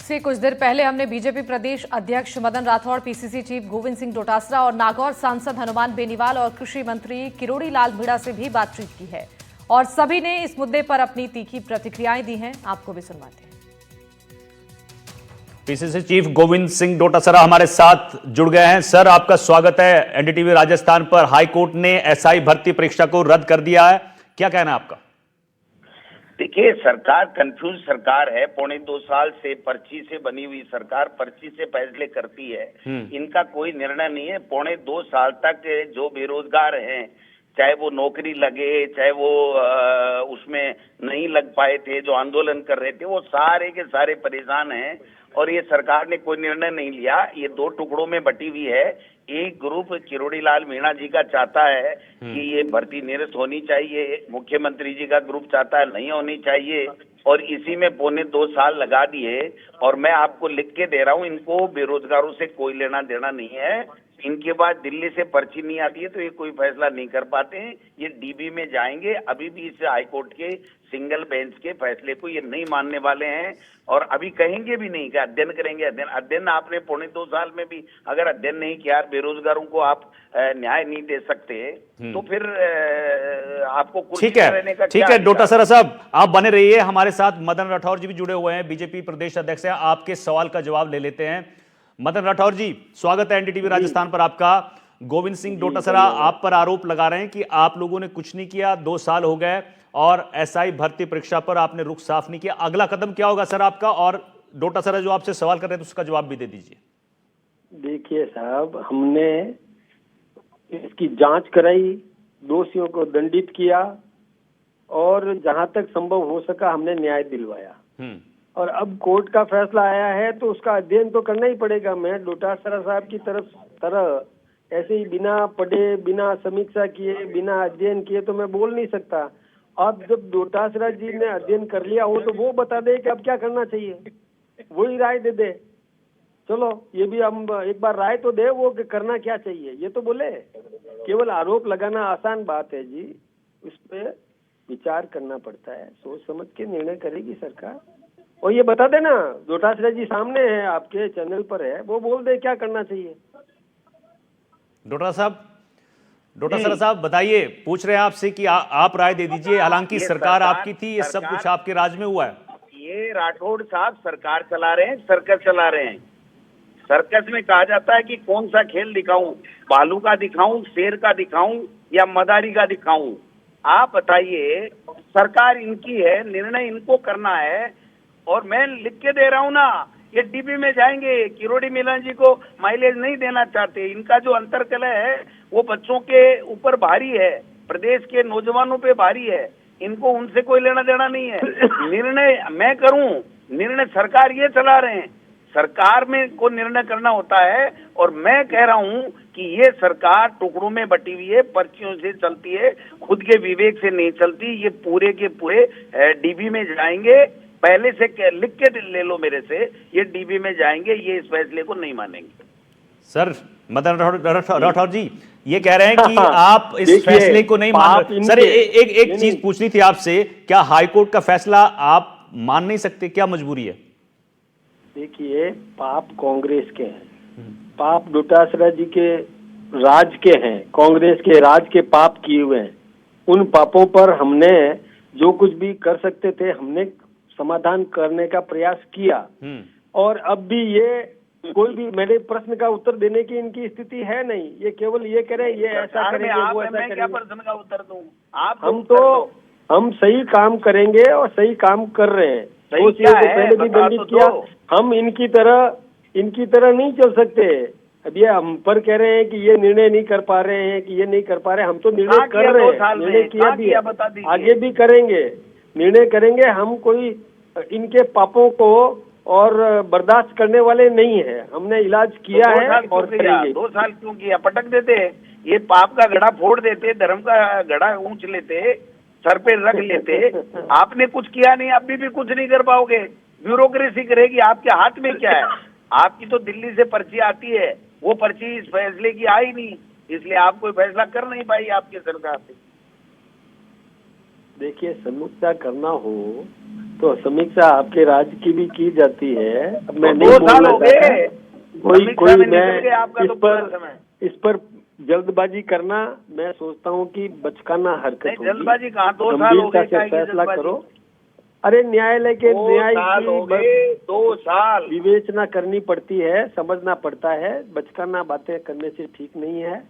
से कुछ देर पहले हमने बीजेपी प्रदेश अध्यक्ष मदन राठौड़, पीसीसी चीफ गोविंद सिंह डोटासरा और नागौर सांसद हनुमान बेनीवाल और कृषि मंत्री किरोड़ी लाल मीणा से भी बातचीत की है और सभी ने इस मुद्दे पर अपनी तीखी प्रतिक्रियाएं दी हैं। आपको भी सुनवाते हैं। पीसीसी चीफ गोविंद सिंह डोटासरा हमारे साथ जुड़ गए हैं। सर, आपका स्वागत है। एनडीटीवी राजस्थान पर हाईकोर्ट ने एसआई भर्ती परीक्षा को रद्द कर दिया है, क्या कहना है आपका? देखिए, सरकार कंफ्यूज सरकार है। 2.25 साल से पर्ची से बनी हुई सरकार पर्ची से फैसले करती है। इनका कोई निर्णय नहीं है। 2.25 साल तक जो बेरोजगार हैं, चाहे वो नौकरी लगे, चाहे वो उसमें नहीं लग पाए थे, जो आंदोलन कर रहे थे, वो सारे के सारे परेशान हैं और ये सरकार ने कोई निर्णय नहीं लिया। ये 2 टुकड़ों में बटी हुई है। एक ग्रुप किरोड़ी लाल मीणा जी का चाहता है कि ये भर्ती निरस्त होनी चाहिए, मुख्यमंत्री जी का ग्रुप चाहता है नहीं होनी चाहिए, और इसी में 2.25 साल लगा दिए। और मैं आपको लिख के दे रहा हूँ, इनको बेरोजगारों से कोई लेना देना नहीं है। इनके बाद दिल्ली से पर्ची नहीं आती है तो ये कोई फैसला नहीं कर पाते हैं। ये डीबी में जाएंगे। अभी भी इस हाईकोर्ट के सिंगल बेंच के फैसले को ये नहीं मानने वाले हैं और अभी कहेंगे भी नहीं कि अध्ययन करेंगे। अध्ययन आपने 2.25 साल में भी अगर अध्ययन नहीं किया, बेरोजगारों को आप न्याय नहीं दे सकते तो फिर आपको कुर्सी पर रहने का ठीक है डोटासरा साहब, आप बने रहिए हमारे साथ। मदन राठौर जी भी जुड़े हुए हैं, बीजेपी प्रदेश अध्यक्ष हैं। आपके सवाल का जवाब ले लेते हैं। मदन राठौर जी, स्वागत है एनडीटीवी राजस्थान पर आपका। गोविंद सिंह डोटासरा आप पर आरोप लगा रहे हैं कि आप लोगों ने कुछ नहीं किया, 2 साल हो गए और एसआई भर्ती परीक्षा पर आपने रुख साफ नहीं किया। अगला कदम क्या होगा सर आपका? और डोटासरा जो आपसे सवाल कर रहे हैं तो उसका जवाब भी दे दीजिए। देखिए साहब, हमने इसकी जांच कराई, दोषियों को दंडित किया और जहां तक संभव हो सका हमने न्याय दिलवाया। और अब कोर्ट का फैसला आया है तो उसका अध्ययन तो करना ही पड़ेगा। मैं डोटासरा साहब की तरह ऐसे ही बिना पढ़े, बिना समीक्षा किए, बिना अध्ययन किए तो मैं बोल नहीं सकता। अब जब डोटासरा जी ने अध्ययन कर लिया हो तो वो बता दे कि अब क्या करना चाहिए, वही राय दे दे। चलो, ये भी हम एक बार राय तो दे वो कि करना क्या चाहिए। ये तो बोले, केवल आरोप लगाना आसान बात है जी, उस पर विचार करना पड़ता है। सोच समझ के निर्णय करेगी सरकार। और ये बता देना, डोटासरा जी सामने है, आपके चैनल पर है, वो बोल दे क्या करना चाहिए। डोटासरा साहब बताइए, पूछ रहे हैं आपसे कि आप राय दे दीजिए। हालांकि सरकार आपकी थी, ये सब कुछ आपके राज में हुआ है। ये राठौड़ साहब सरकार चला रहे हैं, सर्कस चला रहे हैं। सर्कस में कहा जाता है कि कौन सा खेल दिखाऊं, भालू का दिखाऊं, शेर का दिखाऊं या मदारी का दिखाऊं। आप बताइए, सरकार इनकी है, निर्णय इनको करना है और मैं लिख के दे रहा हूँ ना। ये डीबी में जाएंगे। किरोड़ी मीणा जी को माइलेज नहीं देना चाहते। इनका जो अंतर्कलह है वो बच्चों के ऊपर भारी है, प्रदेश के नौजवानों पे भारी है। इनको उनसे कोई लेना देना नहीं है। निर्णय मैं करूं, निर्णय सरकार ये चला रहे हैं। सरकार में को निर्णय करना होता है और मैं कह रहा हूं कि ये सरकार टुकड़ों में बटी हुई है, पर्चियों से चलती है, खुद के विवेक से नहीं चलती। ये पूरे के पूरे डीबी में जाएंगे। पहले से लिख के ले लो मेरे से, ये डीबी में जाएंगे, ये इस फैसले को नहीं मानेंगे। सर, मदन राठौर जी ये कह रहे हैं कि आप इस फैसले को नहीं मान रहे। सर, एक चीज पूछनी थी आपसे, क्या हाईकोर्ट का फैसला आप मान नहीं सकते? क्या मजबूरी है? देखिए, पाप कांग्रेस के हैं, पाप डोटासरा जी के राज के हैं, कांग्रेस के राज के पाप किए हुए हैं। उन पापों पर हमने जो कुछ भी कर सकते थे हमने समाधान करने का प्रयास किया। और अब भी ये कोई भी मेरे प्रश्न का उत्तर देने की इनकी स्थिति है नहीं। ये केवल ये करें, ये ऐसा करेंगे, वो ऐसा करेंगे। क्या प्रश्न का उत्तर दूं? हम सही काम करेंगे और सही काम कर रहे हैं। तो पहले भी दंडित किया। हम इनकी तरह नहीं चल सकते। अब ये हम पर कह रहे हैं कि ये निर्णय नहीं कर पा रहे हैं, कि ये नहीं कर पा रहे हैं। हम तो निर्णय कर रहे हैं, निर्णय किया भी है, आगे भी करेंगे, निर्णय करेंगे। हम कोई इनके पापों को और बर्दाश्त करने वाले नहीं है। हमने इलाज किया है और करेंगे। 2 साल क्यों किया? पटक देते, ये पाप का घड़ा फोड़ देते, धर्म का घड़ा ऊंच लेते, सर पे रख लेते। आपने कुछ किया नहीं, अभी भी कुछ नहीं कर पाओगे। ब्यूरोक्रेसी करेगी। आपके हाथ में क्या है? आपकी तो दिल्ली से पर्ची आती है, वो पर्ची इस फैसले की आई नहीं, इसलिए आप कोई फैसला कर नहीं पाई आपकी सरकार से। देखिए, समीक्षा करना हो तो समीक्षा आपके राज्य की भी की जाती है। अब मैं तो नहीं 2 साल बोलना हो गए, चाहता। कोई समीक्षा में मैं निकल गया आपका इस तो पूरा पर समय। इस पर जल्दबाजी करना, मैं सोचता हूँ कि बचकाना हरकत नहीं, होगी। जल्दबाजी कहाँ, 2 साल हो गंभीरता गए, से काहे की फैसला जल्दबाजी? करो। अरे न्यायालय के 2 न्याय साल हो की गए, 2 साल। विवेचना करनी पड़ती है, समझना पड़ता है। बचकाना बातें करने से ठीक नहीं है।